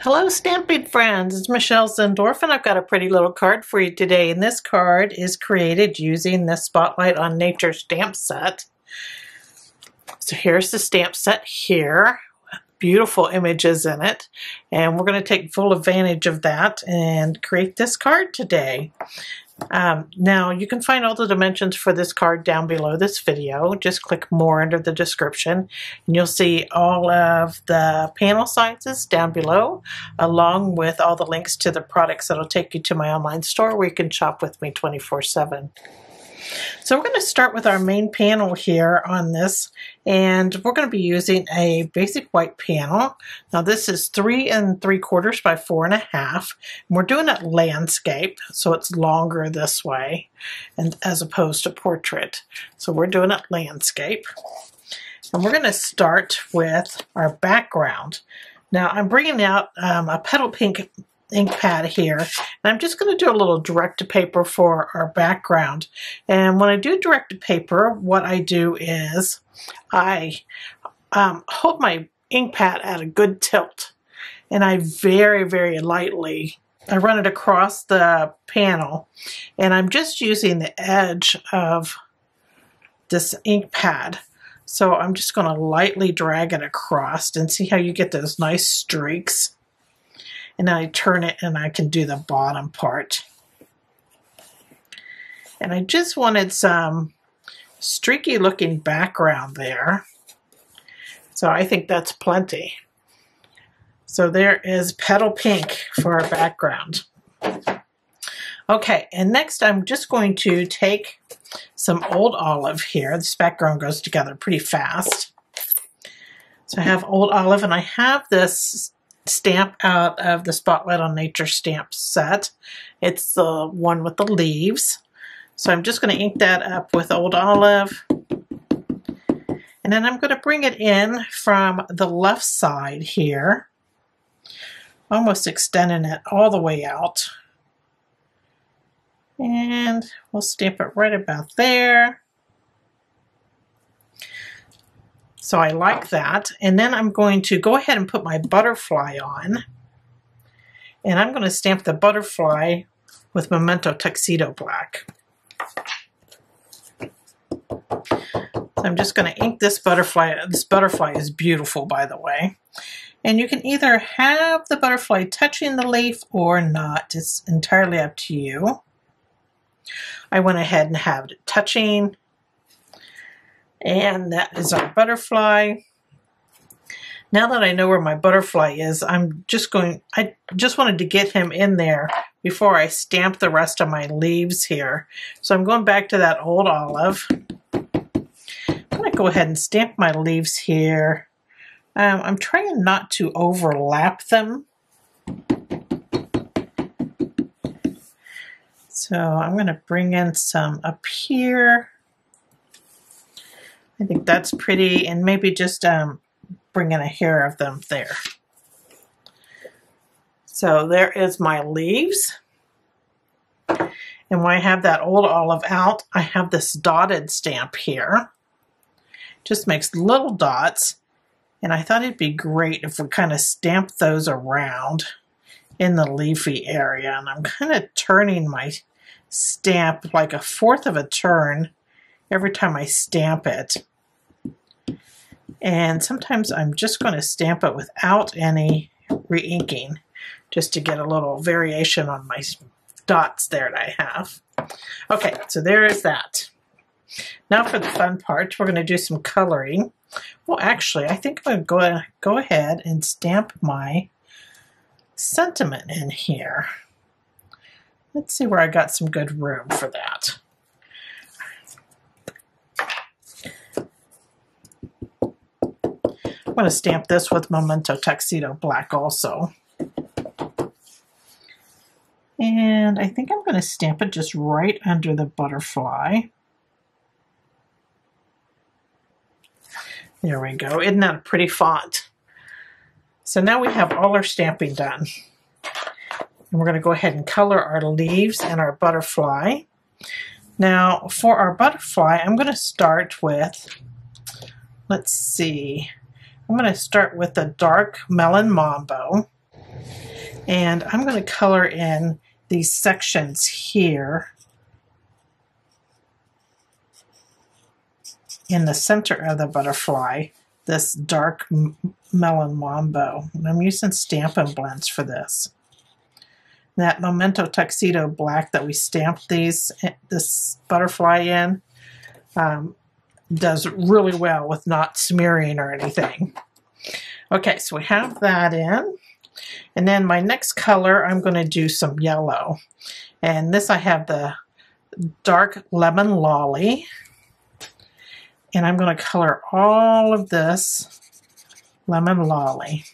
Hello stamping friends, it's Michelle Zindorf and I've got a pretty little card for you today, and this card is created using the Spotlight on Nature stamp set. So here's the stamp set here, beautiful images in it, and we're going to take full advantage of that and create this card today. Now you can find all the dimensions for this card down below this video. Just click more under the description and you'll see all of the panel sizes down below, along with all the links to the products that'll take you to my online store where you can shop with me 24/7. So we're going to start with our main panel here on this, and we're going to be using a basic white panel. Now this is 3 3/4 by 4 1/2, and we're doing it landscape, so it's longer this way, and as opposed to portrait. So we're doing it landscape, and we're going to start with our background. Now I'm bringing out a petal pink ink pad here, and I'm just going to do a little direct to paper for our background. And when I do direct to paper, what I do is I hold my ink pad at a good tilt, and I very lightly I run it across the panel, and I'm just using the edge of this ink pad. So I'm just going to lightly drag it across, and see how you get those nice streaks. And then I turn it and I can do the bottom part. And I just wanted some streaky looking background there. So I think that's plenty. So there is petal pink for our background. Okay, and next I'm just going to take some old olive here. This background goes together pretty fast. So I have old olive, and I have this stamp out of the Spotlight on Nature stamp set. It's the one with the leaves. So I'm just going to ink that up with old olive. And then I'm going to bring it in from the left side here, almost extending it all the way out. And we'll stamp it right about there. So I like that. And then I'm going to go ahead and put my butterfly on. And I'm going to stamp the butterfly with Memento Tuxedo Black. So I'm just going to ink this butterfly. This butterfly is beautiful, by the way. And you can either have the butterfly touching the leaf or not. It's entirely up to you. I went ahead and have it touching. And that is our butterfly. Now that I know where my butterfly is, I just wanted to get him in there before I stamp the rest of my leaves here. So I'm going back to that old olive. I'm going to go ahead and stamp my leaves here. I'm trying not to overlap them. So I'm going to bring in some up here. I think that's pretty, and maybe just bring in a hair of them there. So there is my leaves. And when I have that old olive out, I have this dotted stamp here. Just makes little dots, and I thought it'd be great if we kind of stamp those around in the leafy area. And I'm kind of turning my stamp like a fourth of a turn every time I stamp it. And sometimes I'm just going to stamp it without any re-inking, just to get a little variation on my dots there that I have. Okay, so there is that. Now for the fun part, we're going to do some coloring. Well, actually, I think I'm going to go ahead and stamp my sentiment in here. Let's see where I got some good room for that. I'm going to stamp this with Memento Tuxedo Black also. And I think I'm going to stamp it just right under the butterfly. There we go. Isn't that a pretty font? So now we have all our stamping done. And we're going to go ahead and color our leaves and our butterfly. Now for our butterfly, I'm going to start with, let's see, I'm going to start with the dark Melon Mambo. And I'm going to color in these sections here in the center of the butterfly, this dark Melon Mambo. And I'm using Stampin' Blends for this. That Memento Tuxedo Black that we stamped this butterfly in does really well with not smearing or anything. Okay, so we have that in. And then my next color, I'm going to do some yellow. And this I have the dark Lemon Lolly. And I'm going to color all of this Lemon Lolly.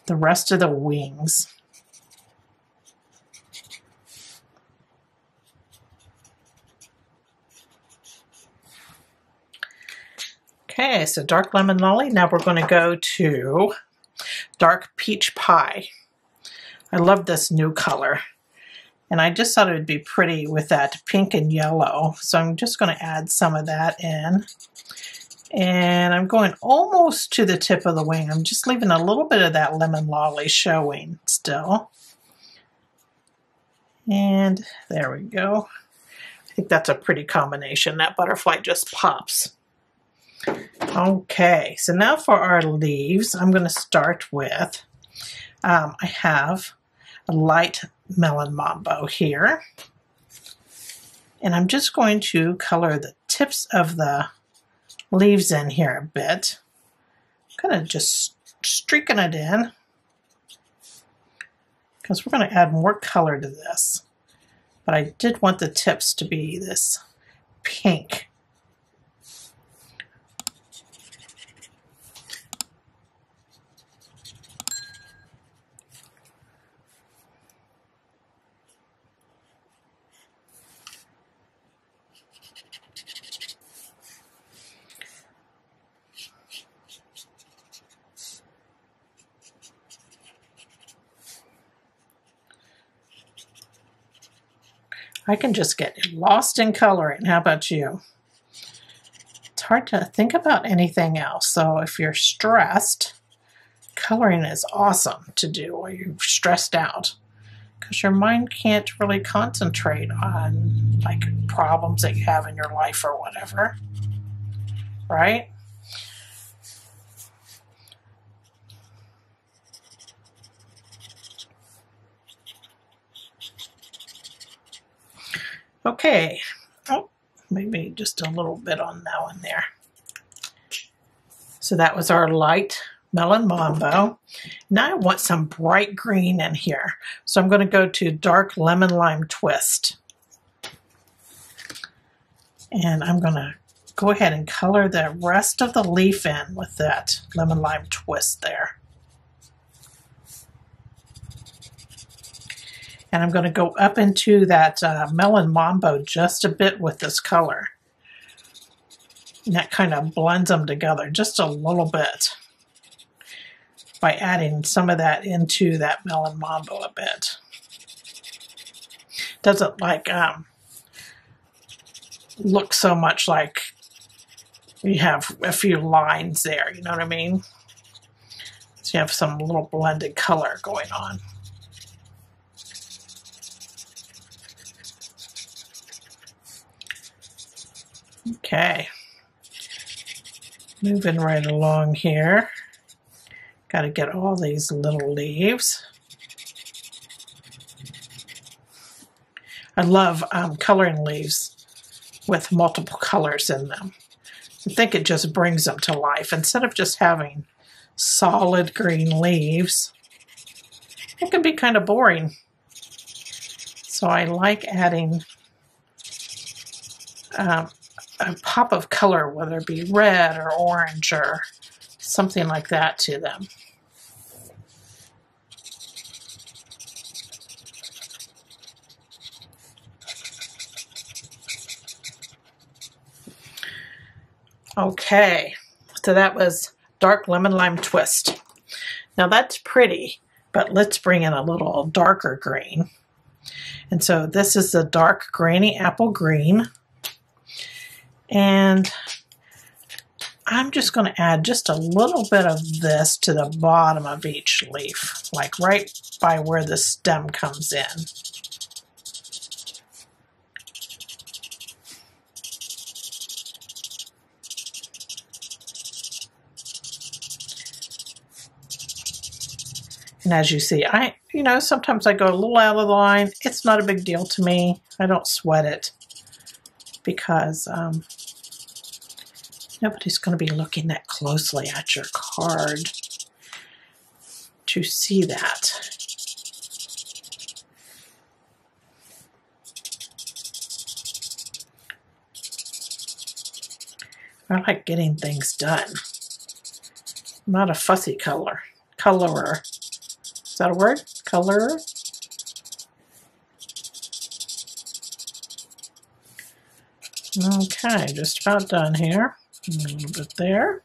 The rest of the wings. Okay, so dark Lemon Lolly. Now we're going to go to dark Peach Pie. I love this new color. And I just thought it would be pretty with that pink and yellow. So I'm just going to add some of that in. And I'm going almost to the tip of the wing. I'm just leaving a little bit of that Lemon Lolly showing still. And there we go. I think that's a pretty combination. That butterfly just pops. Okay, so now for our leaves, I'm going to start with, I have a light Melon Mambo here. And I'm just going to color the tips of the leaves in here a bit. Kind of just streaking it in, because we're going to add more color to this. But I did want the tips to be this pink. I can just get lost in coloring. How about you? It's hard to think about anything else. So if you're stressed, coloring is awesome to do while you're stressed out, because your mind can't really concentrate on like problems that you have in your life or whatever, right? Okay, oh, maybe just a little bit on that one there. So that was our light Melon Mambo. Now I want some bright green in here. So I'm going to go to dark Lemon Lime Twist. And I'm going to go ahead and color the rest of the leaf in with that Lemon Lime Twist there. And I'm going to go up into that Melon Mambo just a bit with this color. And that kind of blends them together just a little bit by adding some of that into that Melon Mambo a bit. Doesn't like look so much like you have a few lines there, you know what I mean? So you have some little blended color going on. Okay, moving right along here. Got to get all these little leaves. I love coloring leaves with multiple colors in them. I think it just brings them to life. Instead of just having solid green leaves, it can be kind of boring. So I like adding a pop of color, whether it be red or orange or something like that to them. Okay, so that was dark Lemon Lime Twist. Now that's pretty, but let's bring in a little darker green. And so this is the dark Granny Apple Green. And I'm just going to add just a little bit of this to the bottom of each leaf, like right by where the stem comes in. And as you see, sometimes I go a little out of the line. It's not a big deal to me. I don't sweat it because nobody's going to be looking that closely at your card to see that. I like getting things done. I'm not a fussy colorer. Is that a word? Colorer? Okay, just about done here. A little bit there.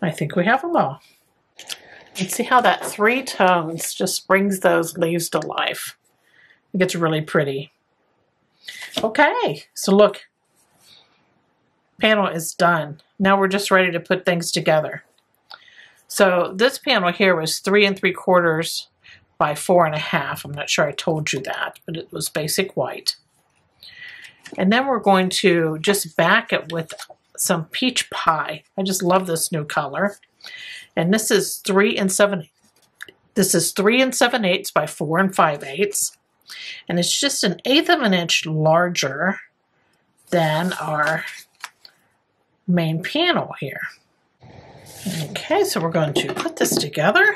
I think we have them all. And see how that 3 tones just brings those leaves to life. It gets really pretty. Okay, so look, panel is done. Now we're just ready to put things together. So this panel here was 3 3/4 by 4 1/2. I'm not sure I told you that, but it was basic white. And then we're going to just back it with some peach pie. I just love this new color. And this is 3 7/8. This is 3 7/8 by 4 5/8. And it's just 1/8 of an inch larger than our main panel here. Okay, so we're going to put this together.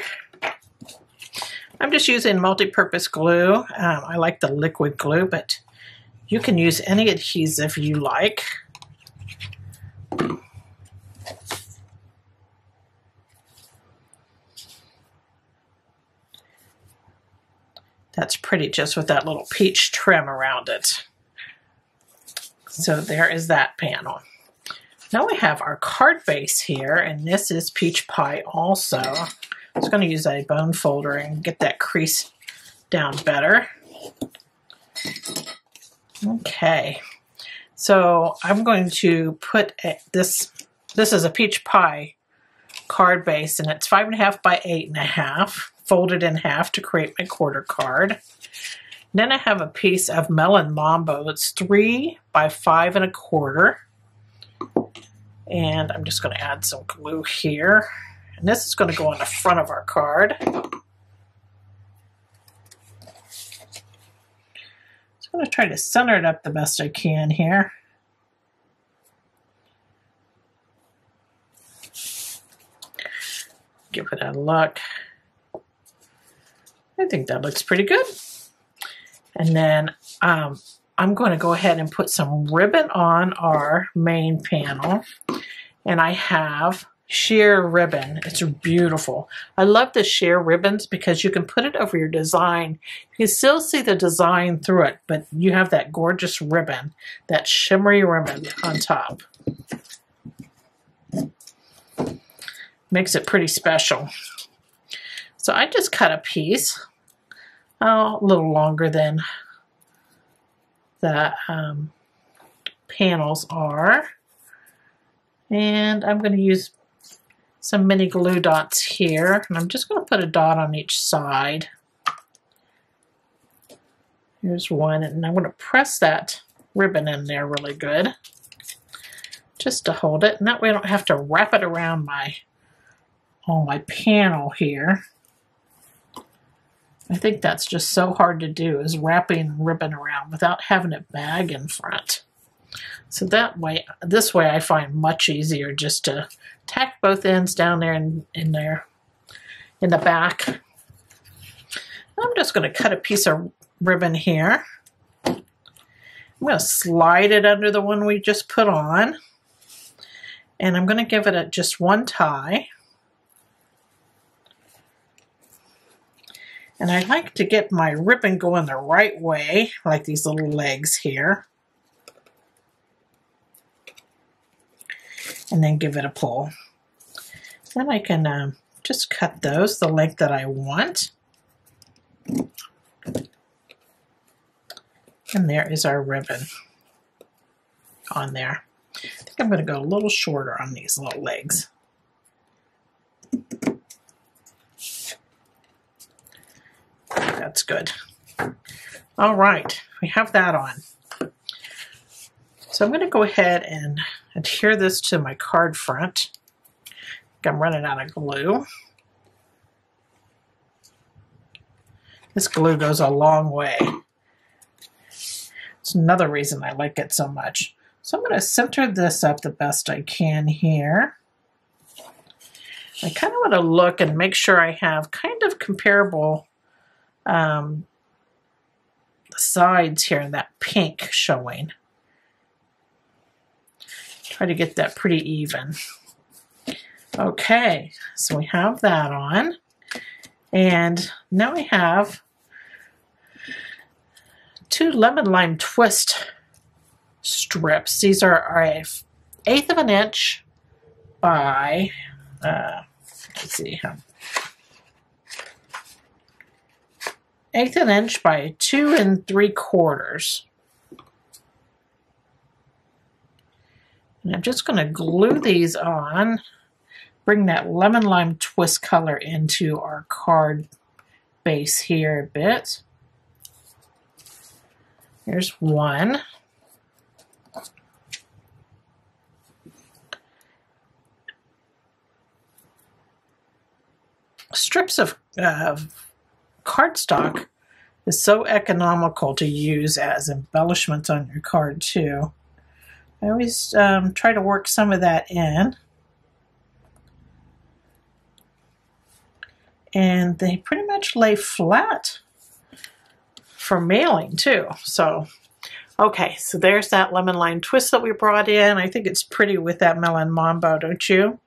I'm just using multi-purpose glue. I like the liquid glue, but you can use any adhesive you like. That's pretty, just with that little peach trim around it. So there is that panel. Now we have our card base here, and this is peach pie also. I'm just going to use a bone folder and get that crease down better. Okay, so I'm going to put this is a peach pie card base, and it's 5 1/2 by 8 1/2, folded in half to create my quarter card. Then I have a piece of Melon Mambo. It's 3 by 5 1/4. And I'm just going to add some glue here. And this is going to go on the front of our card. So I'm going to try to center it up the best I can here. Give it a look. I think that looks pretty good. And then I'm going to go ahead and put some ribbon on our main panel. And I have sheer ribbon. It's beautiful. I love the sheer ribbons because you can put it over your design. You can still see the design through it, but you have that gorgeous ribbon, that shimmery ribbon on top. Makes it pretty special. So I just cut a piece, a little longer than the panels are. And I'm going to use some mini glue dots here. And I'm just going to put a dot on each side. Here's one. And I'm going to press that ribbon in there really good, just to hold it. And that way I don't have to wrap it around on my panel here. I think that's just so hard to do, is wrapping ribbon around without having it bag in front. So this way I find much easier just to tack both ends down there in the back. I'm just going to cut a piece of ribbon here. I'm going to slide it under the one we just put on. And I'm going to give it just one tie. And I like to get my ribbon going the right way, like these little legs here. And then give it a pull. Then I can just cut those the length that I want. And there is our ribbon on there. I think I'm going to go a little shorter on these little legs. That's good. All right, we have that on. So I'm going to go ahead and adhere this to my card front. I'm running out of glue. This glue goes a long way. It's another reason I like it so much. So I'm going to center this up the best I can here. I kind of want to look and make sure I have kind of comparable the sides here, that pink showing. Try to get that pretty even. Okay, so we have that on. And now we have 2 lemon lime twist strips. These are 1/8 of an inch by, let's see, 1/8 of an inch by 2 3/4. And I'm just going to glue these on, bring that lemon lime twist color into our card base here a bit. Here's one. Strips of cardstock is so economical to use as embellishments on your card too. I always try to work some of that in. And they pretty much lay flat for mailing too. So, okay, so there's that lemon lime twist that we brought in. I think it's pretty with that Melon Mambo, don't you?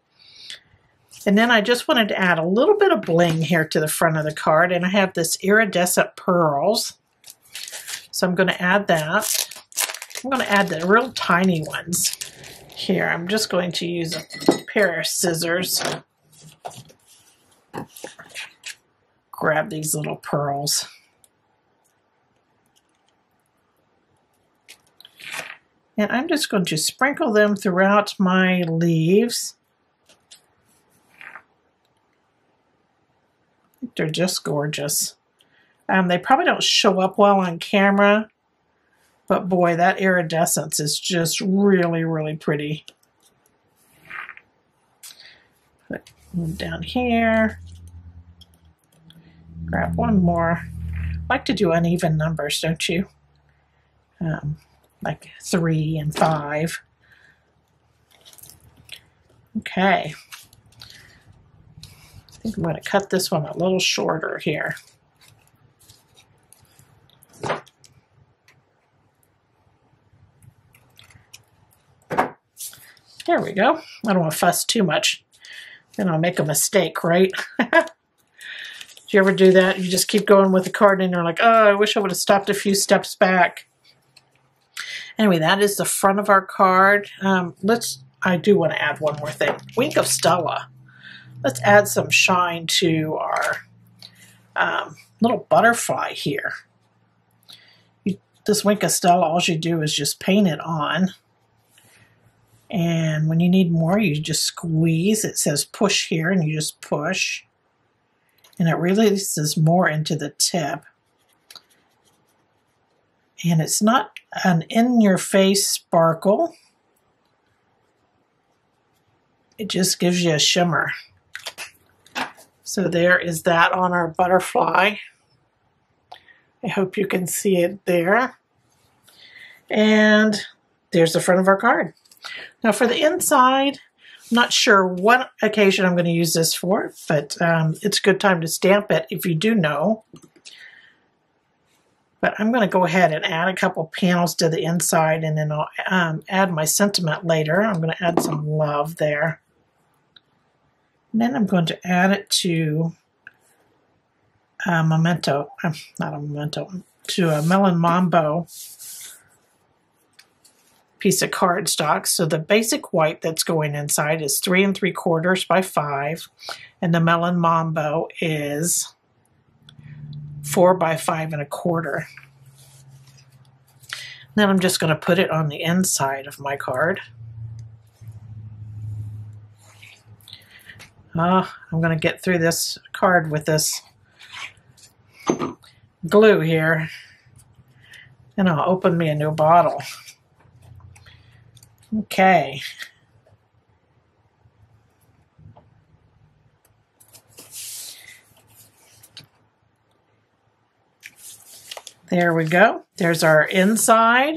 And then I just wanted to add a little bit of bling here to the front of the card, and I have this iridescent pearls. So I'm going to add that. I'm going to add the real tiny ones here. I'm just going to use a pair of scissors. Grab these little pearls. And I'm just going to sprinkle them throughout my leaves. They're just gorgeous. They probably don't show up well on camera, but boy, that iridescence is just really, really pretty. Put them down here. Grab one more. I like to do uneven numbers, don't you? Like 3 and 5. Okay. I think I'm going to cut this one a little shorter here. There we go. I don't want to fuss too much. Then I'll make a mistake, right? Do you ever do that? You just keep going with the card and you're like, oh, I wish I would have stopped a few steps back. Anyway, that is the front of our card. I do want to add one more thing. Wink of Stella. Let's add some shine to our little butterfly here. This Wink of Stella, all you do is just paint it on. And when you need more, you just squeeze. It says push here, and you just push. And it releases more into the tip. And it's not an in-your-face sparkle. It just gives you a shimmer. So there is that on our butterfly. I hope you can see it there. And there's the front of our card. Now for the inside, I'm not sure what occasion I'm going to use this for, but it's a good time to stamp it if you do know. But I'm going to go ahead and add a couple panels to the inside, and then I'll add my sentiment later. I'm going to add some love there. And then I'm going to add it to a memento, not a memento, to a Melon Mambo piece of cardstock. So the basic white that's going inside is 3 3/4 by 5, and the Melon Mambo is 4 by 5 1/4. Then I'm just going to put it on the inside of my card. I'm going to get through this card with this glue here. And I'll open me a new bottle. Okay. There we go. There's our inside.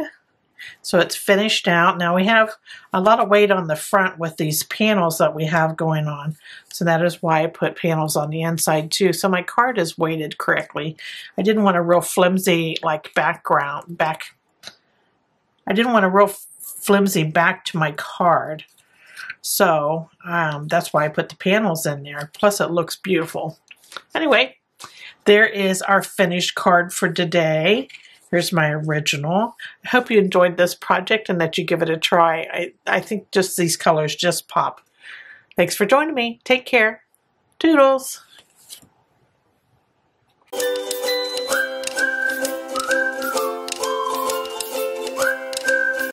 So it's finished out. Now we have a lot of weight on the front with these panels that we have going on. So that is why I put panels on the inside too. So my card is weighted correctly. I didn't want a real flimsy like background. I didn't want a real flimsy back to my card. So that's why I put the panels in there. Plus it looks beautiful. Anyway, there is our finished card for today. Here's my original. I hope you enjoyed this project and that you give it a try. I think just these colors just pop. Thanks for joining me. Take care. Toodles.